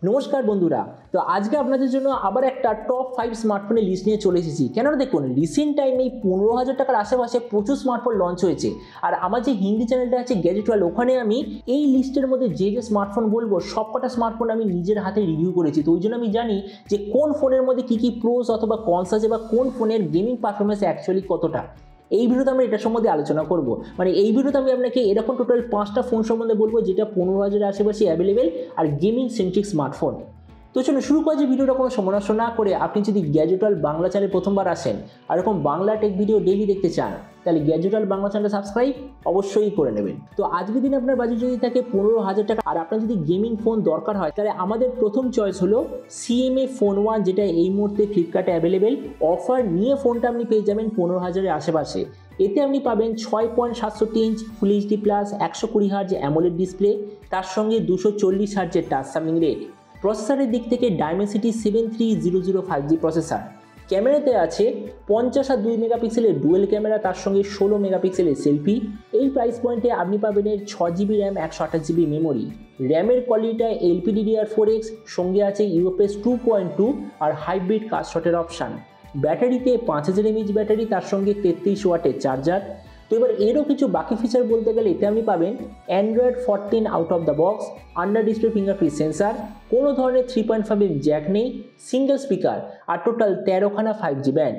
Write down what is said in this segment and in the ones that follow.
নমস্কার বন্ধুরা। তো আজকে আপনাদের জন্য আবার একটা টপ 5 স্মার্টফোনের লিস্ট নিয়ে চলে এসেছি। কেননা দেখুন, রিসেন্ট টাইমে 15,000 টাকার আশেপাশে প্রচুর স্মার্টফোন লঞ্চ হয়েছে। আর আমার যে হিন্দি চ্যানেলটা আছে গ্যাজেট ওয়ার্ল্ড, ওখানে আমি এই লিস্টের মধ্যে যে স্মার্টফোন বলবো সবকটা স্মার্টফোন আমি নিজের হাতে রিভিউ করেছি। তো ওই জন্য আমি জানি যে কোন ফোনের মধ্যে কী প্রোস অথবা কনস আছে বা কোন ফোনের গেমিং পারফরমেন্স অ্যাকচুয়ালি কতটা। এই ভিডিওতে আমরা এটার সম্বন্ধে আলোচনা করব। মানে এই ভিডিওতে আমি আপনাকে এরকম টোটাল 5টা ফোন সম্বন্ধে বলবো যেটা 15,000 আশেপাশে অ্যাভেলেবেল আর গেমিং সেন্ট্রিক স্মার্টফোন। তো চলুন শুরু করা যে ভিডিওটা কোনো সময় নষ্ট না করে, আপনি যদি গ্যাজেট ওয়ার্ল্ড বাংলা চ্যানেলে প্রথমবার আসেন আর এরকম বাংলা টেক ভিডিও ডেইলি দেখতে চান, তাহলে গ্যাজেট ওয়ার্ল্ড বাংলা চ্যানেলটা সাবস্ক্রাইব অবশ্যই করে নেবেন। তো আজকের দিনে আপনার বাজেট যদি থাকে 15,000 টাকা আর আপনার যদি গেমিং ফোন দরকার হয়, তাহলে আমাদের প্রথম চয়েস হলো CMA Phone 1, যেটা এই মুহূর্তে ফ্লিপকার্টে অ্যাভেলেবেল। অফার নিয়ে ফোনটা আপনি পেয়ে যাবেন 15,000-এর আশেপাশে। এতে আপনি পাবেন 6.67 inch full HD plus 120 hertz AMOLED display, তার সঙ্গে 240 হার্জের টাচ সামিং রেট। প্রসেসরের দিক থেকে ডাইমেনসিটি 7300 5G প্রসেসর। ক্যামেরাতে আছে 50 আর 2 মেগাপিক্সেলের ডুয়েল ক্যামেরা, তার সঙ্গে 16 মেগাপিক্সেলের সেলফি। এই প্রাইস পয়েন্টে আপনি পাবেন এর 6GB র্যাম 128GB মেমোরি। র্যামের কোয়ালিটিটা LPDDR4X, সঙ্গে আছে UFS 2.2 আর হাইব্রিড কাস্ট শটের অপশান। ব্যাটারিতে 5000 mAh ব্যাটারি, তার সঙ্গে 33 ওয়াটের চার্জার। তো এবার এরও কিছু বাকি ফিচার বলতে গেলে এতে আপনি পাবেন Android 14 out of the box, under display fingerprint sensor, কোনো ধরনের 3.5 জ্যাক নেই, সিঙ্গেল স্পিকার আর টোটাল 13খানা 5G ব্যান্ড।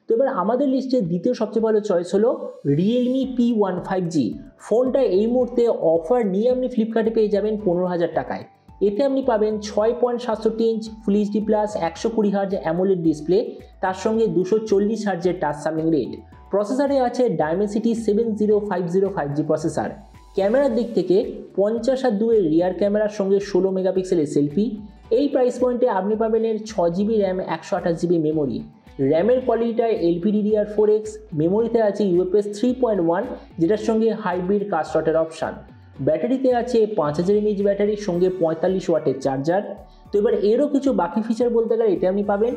তো এবার আমাদের লিস্টে দ্বিতীয় সবচেয়ে ভালো চয়েস হলো Realme P1 5G। ফোনটা এই মুহূর্তে অফার নিয়ে আপনি ফ্লিপকার্টে পেয়ে যাবেন 15,000 টাকায়। এতে আপনি পাবেন 6.67 inch full HD plus 120 hertz AMOLED display, তার সঙ্গে 240 হার্জের টাচ সামিং রেট। প্রসেসরে আছে ডাইমেনসিটি 7050 5G প্রসেসর। ক্যামেরার দিক থেকে 50 আর 2 এর রিয়ার ক্যামেরার সঙ্গে 16 মেগাপিক্সেলের সেলফি। এই প্রাইস পয়েন্টে আপনি পাবেন এর 6GB র্যাম 128GB মেমোরি। র্যামের কোয়ালিটিটায় LPDDR4X, মেমোরিতে আছে UFS 3.1, যেটার সঙ্গে হাইব্রিড কাস্ট শটের অপশান। ব্যাটারিতে আছে 5000 mAh ব্যাটারির সঙ্গে 45 ওয়াটের চার্জার। তো এবার এরও কিছু বাকি ফিচার বলতে গেলে এতে আপনি পাবেন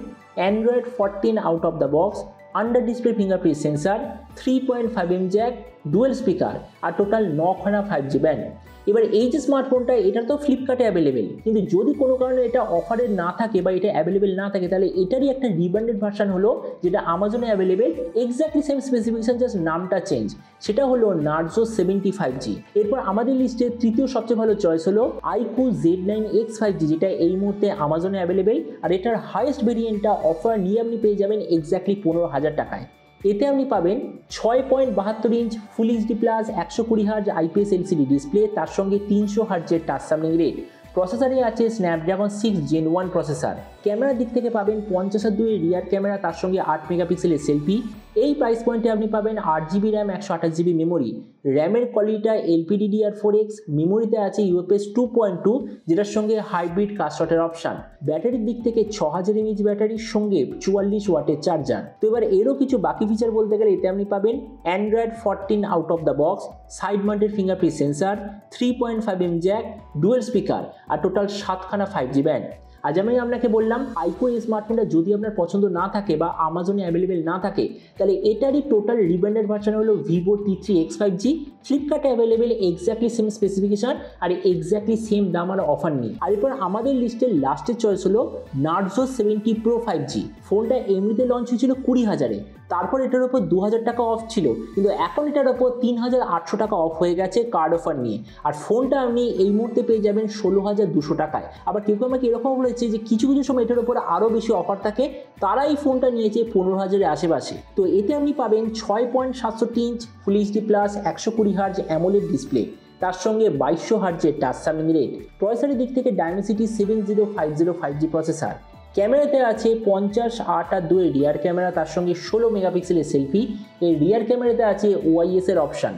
Android 14 out of the box, under display fingerprint sensor, 3.5 jack, dual speaker আর টোটাল 9খানা 5G ব্যান্ড। এবার এই যে স্মার্টফোনটা, এটা তো ফ্লিপকার্টে অ্যাভেলেবেল, কিন্তু যদি কোনো কারণে এটা অফারে না থাকে বা এটা অ্যাভেলেবেল না থাকে, তাহলে এটারই একটা রিব্র্যান্ডেড ভার্সন হলো যেটা আমাজনে available, exactly same specification, just নামটা চেঞ্জ। সেটা হলো Narzo 75G। এরপর আমাদের লিস্টে তৃতীয় সবচেয়ে ভালো চয়েস হলো iQOO Z9X 5G, যেটা এই মুহূর্তে আমাজনে অ্যাভেলেবেল। আর এটার হাইয়েস্ট ভেরিয়েন্টটা অফার নিয়ে আপনি পেয়ে যাবেন এক্স্যাক্টলি 15,000 টাকায়। এতে আপনি পাবেন 6.72 inch full HD plus 120 hertz IPS LCD display, তার সঙ্গে 300 হার্জের টাচ সামিং রেট। প্রসেসরে আছে স্ন্যাপড্রাগন 6 Gen 1 প্রসেসর। ক্যামেরার দিক থেকে পাবেন 50 আর 2 এর রিয়ার ক্যামেরা, তার সঙ্গে 8 মেগাপিক্সেলের সেলফি। এই প্রাইস পয়েন্টে আপনি পাবেন 8GB র্যাম 128GB মেমোরি। র্যামের কোয়ালিটিটা LPDDR4X, মেমোরিতে আছে UFS 2.2, যেটার সঙ্গে হাইব্রিড কাস্ট শটের অপশান। ব্যাটারির দিক থেকে 6000 mAh ব্যাটারির সঙ্গে 44 ওয়াটের চার্জার। তো এবার এরও কিছু বাকি ফিচার বলতে গেলে এতে আপনি পাবেন Android 14 out of the box, side mounted fingerprint sensor, 3.5 jack, dual speaker আর টোটাল 7খানা 5G ব্যান্ড। আজ আমি আপনাকে বললাম iQOO এই স্মার্টফোনটা যদি আপনার পছন্দ না থাকে বা আমাজনে অ্যাভেলেবেল না থাকে, তাহলে এটারই টোটাল রিব্র্যান্ডেড ভার্সন হলো Vivo T3X 5G। ফ্লিপকার্টে অ্যাভেলেবেল এক্স্যাক্টলি সেম স্পেসিফিকেশন আর এক্স্যাক্টলি সেম দাম আর অফার নিয়ে। আর এরপর আমাদের লিস্টের লাস্টের চয়েস হলো Narzo 70 Pro 5G। ফোনটা এমনিতে লঞ্চ হয়েছিল 20,000-এ, তারপর এটার ওপর 2000 টাকা অফ ছিল, কিন্তু এখন এটার ওপর 3800 টাকা অফ হয়ে গেছে কার্ড অফার নিয়ে। আর ফোনটা আপনি এই মুহূর্তে পেয়ে যাবেন 16,200 টাকায়। আবার কেউ আমাকে এরকম বলেছে যে কিছু কিছু সময় এটার উপরে আরও বেশি অফার থাকে, তারা এই ফোনটা নিয়েছে 15,000-এর আশেপাশে। তো এতে আপনি পাবেন 6.67 inch full HD plus 120 hertz AMOLED display, তার সঙ্গে 2200 হার্জের টাচ সামিং রেট। প্রসেসরের দিক থেকে ডাইমেনসিটি 7050 5G প্রসেসর। ক্যামেরাতে আছে 50, 8 আর 2 এর রিয়ার ক্যামেরা, তার সঙ্গে 16 মেগাপিক্সেলের সেলফি। এই রিয়ার ক্যামেরাতে আছে OIS এর অপশান।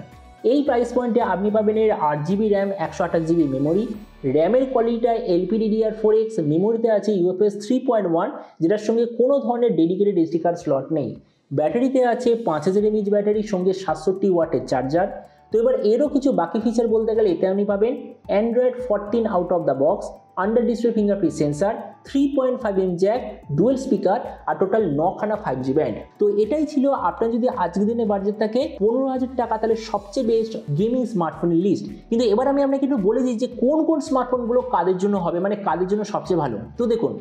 এই প্রাইস পয়েন্টে আপনি পাবেন এর 8GB র্যাম 128GB মেমোরি। র্যামের কোয়ালিটিটা LPDDR4X, মেমোরিতে আছে UFS 3.1, যেটার সঙ্গে কোনো ধরনের ডেডিকেটেড SD কার্ড স্লট নেই। ব্যাটারিতে আছে 5000 mAh ব্যাটারির সঙ্গে 67 ওয়াটের চার্জার। তো এবার এরও কিছু বাকি ফিচার বলতে গেলে এতে আপনি পাবেন Android 14 out of the box, under display fingerprint sensor, 3.5mm jack, dual speaker আর টোটাল 9খানা 5G ব্যান্ড। তো এটাই ছিল আপনার যদি আজকের দিনে বাজেট থাকে 15,000 টাকা তাহলে সবচেয়ে বেস্ট গেমিং স্মার্টফোনের লিস্ট। কিন্তু এবার আমি আপনাকে একটু বলে দিই যে কোন কোন স্মার্টফোনগুলো কাদের জন্য হবে, মানে কাদের জন্য সবচেয়ে ভালো। তো দেখুন,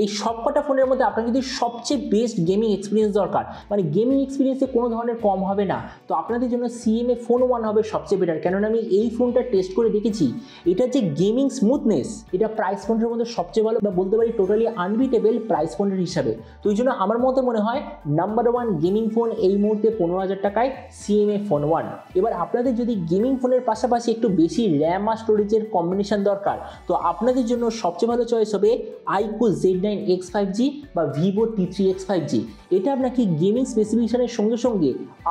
এই সবকটা ফোনের মধ্যে আপনার যদি সবচেয়ে বেস্ট গেমিং এক্সপিরিয়েন্স দরকার, মানে গেমিং এক্সপিরিয়েন্সে কোনো ধরনের কম হবে না, তো আপনাদের জন্য CMA Phone 1 হবে সবচেয়ে বেটার। কেননা আমি এই ফোনটা টেস্ট করে দেখেছি, এটা যে গেমিং স্মুথনেস, এটা প্রাইস পয়েন্টের মধ্যে সবচেয়ে ভালো, বা বলতে পারি টোটালি আনবিটেবল প্রাইস পয়েন্টের হিসাবে। তো এই জন্য আমার মতে মনে হয় নাম্বার 1 গেমিং ফোন এই মুহূর্তে 15,000 টাকায় CMA Phone 1। এবার আপনাদের যদি গেমিং ফোনের পাশাপাশি একটু বেশি র্যাম আর স্টোরেজের কম্বিনেশন দরকার, তো আপনাদের জন্য সবচেয়ে ভালো চয়েস হবে iQOO Z9X 5G বা Vivo T3X 5G। এটা আপনাকে গেমিং স্পেসিফিকেশনের সঙ্গে সঙ্গে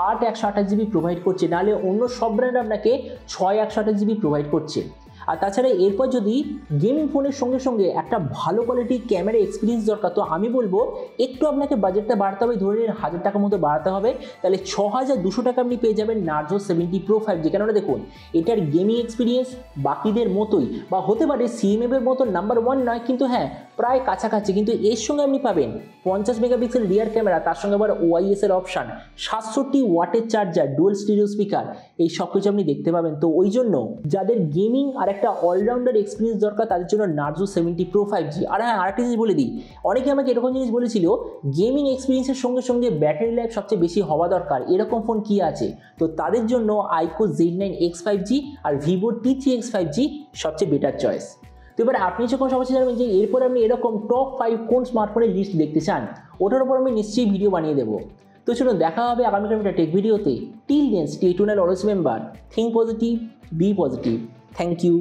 8/128GB প্রোভাইড করছে, নাহলে অন্য সব ব্র্যান্ড আপনাকে 6/128GB প্রোভাইড করছে। আর তাছাড়া এরপর যদি গেমিং ফোনের সঙ্গে সঙ্গে একটা ভালো কোয়ালিটির ক্যামেরা এক্সপিরিয়েন্স দরকার, তো আমি বলবো একটু আপনাকে বাজেটটা বাড়াতে হবে, ধরে নিন 1000 টাকার মতো বাড়াতে হবে, তাহলে 6200 টাকা আপনি পেয়ে যাবেন Narzo 70 Pro 5G। কেননা দেখুন, এটার গেমিং এক্সপিরিয়েন্স বাকিদের মতোই, বা হতে পারে CMA এর মতো নাম্বার 1 নয়, কিন্তু হ্যাঁ প্রায় কাছাকাছি। কিন্তু এর সঙ্গে আপনি পাবেন 50 মেগাপিক্সেল রিয়ার ক্যামেরা, তার সঙ্গে আবার OIS এর অপশান, 67 ওয়াটের চার্জার, ডুয়েল স্টিরিও স্পিকার, এই সব কিছু আপনি দেখতে পাবেন। তো ওই জন্য যাদের গেমিং আর একটা অলরাউন্ডার এক্সপিরিয়েন্স দরকার, তাদের জন্য Narzo 70 Pro 5G। আর হ্যাঁ, আরেকটা জিনিস বলে দিই, অনেকে আমাকে এরকম জিনিস বলেছিল গেমিং এক্সপিরিয়েন্সের সঙ্গে সঙ্গে ব্যাটারি লাইফ সবচেয়ে বেশি হওয়া দরকার, এরকম ফোন কি আছে? তো তাদের জন্য iQOO Z9X 5G আর Vivo T3X 5G সবচেয়ে বেটার চয়েস। তো এবার আপনি যখন সবাই জানবেন যে এরপর আপনি এরকম টপ 5 কোন স্মার্টফোনের লিস্ট দেখতে চান, ওটার উপর আমি নিশ্চয়ই ভিডিও বানিয়ে দেবো। তো চলুন দেখা হবে আগামীকাল একটা টেক ভিডিওতে। Till then stay tuned, always remember, think positive, be positive. Thank you.